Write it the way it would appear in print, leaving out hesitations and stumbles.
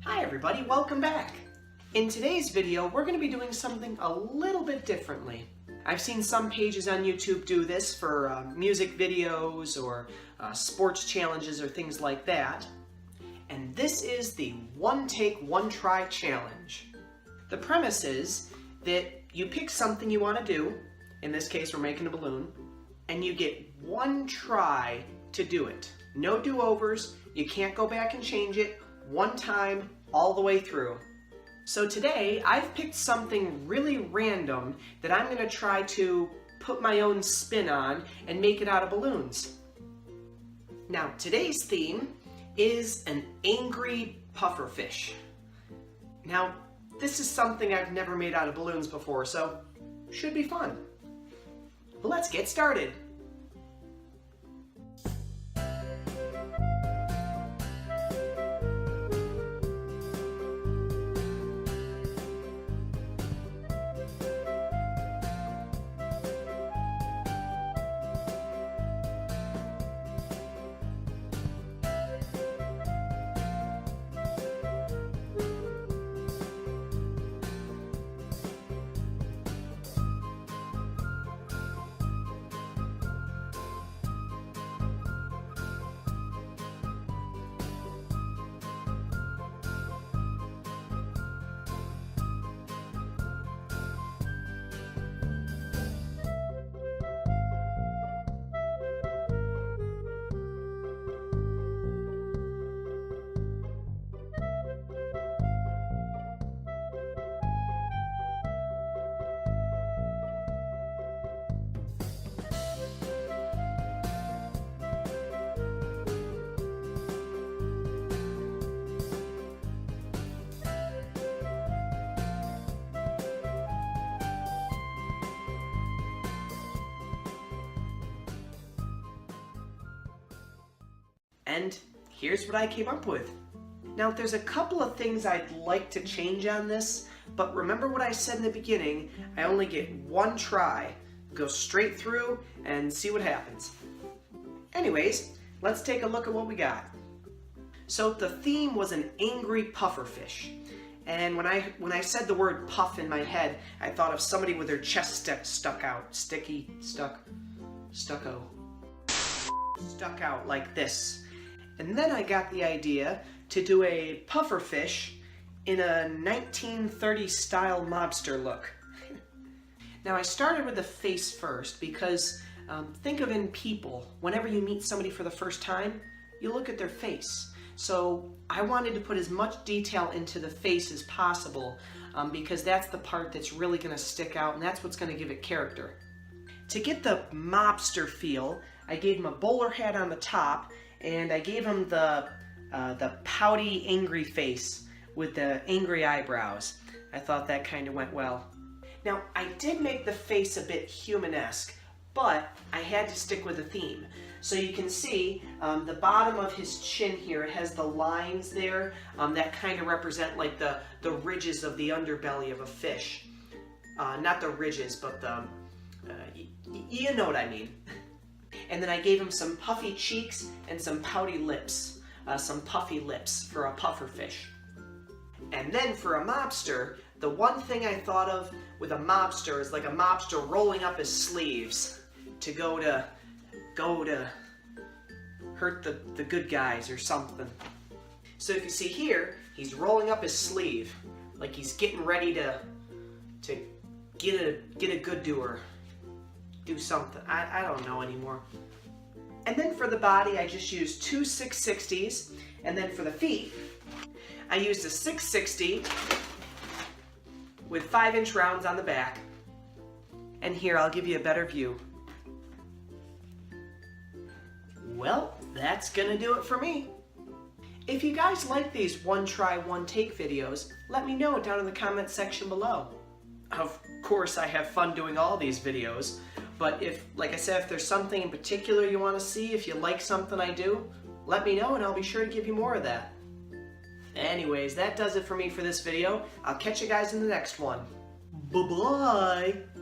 Hi everybody, welcome back. In today's video, we're going to be doing something a little bit differently. I've seen some pages on YouTube do this for music videos or sports challenges or things like that. And this is the one take, one try challenge. The premise is that you pick something you want to do, in this case we're making a balloon, and you get one try to do it. No do-overs, you can't go back and change it, one time, all the way through. So today, I've picked something really random that I'm going to try to put my own spin on and make it out of balloons. Now, today's theme is an angry pufferfish. Now, this is something I've never made out of balloons before, so should be fun. But let's get started. And here's what I came up with. Now there's a couple of things I'd like to change on this, but remember what I said in the beginning, I only get one try. Go straight through and see what happens. Anyways, let's take a look at what we got. So the theme was an angry pufferfish. And when I said the word puff in my head, I thought of somebody with their chest stuck out. Stuck out like this. And then I got the idea to do a pufferfish in a 1930s style mobster look. Now I started with the face first because think of in people, whenever you meet somebody for the first time, you look at their face. So I wanted to put as much detail into the face as possible because that's the part that's really going to stick out and that's what's going to give it character. To get the mobster feel, I gave him a bowler hat on the top and I gave him the pouty, angry face with the angry eyebrows. I thought that kind of went well. Now, I did make the face a bit human-esque, but I had to stick with the theme. So you can see the bottom of his chin here, it has the lines there that kind of represent like the ridges of the underbelly of a fish. Not the ridges, but the, you know what I mean. And then I gave him some puffy cheeks and some pouty lips, some puffy lips for a pufferfish. And then for a mobster, the one thing I thought of with a mobster is like a mobster rolling up his sleeves to go to hurt the good guys or something. So if you see here, he's rolling up his sleeve like he's getting ready to get a good doer. Do something. I don't know anymore. And then for the body, I just used two 660s, and then for the feet, I used a 660 with 5-inch rounds on the back. And here, I'll give you a better view. Well, that's gonna do it for me. If you guys like these one try, one take videos, let me know down in the comment section below. Of course, I have fun doing all these videos. But if, like I said, if there's something in particular you want to see, if you like something I do, let me know and I'll be sure to give you more of that. Anyways, that does it for me for this video. I'll catch you guys in the next one. Bye-bye!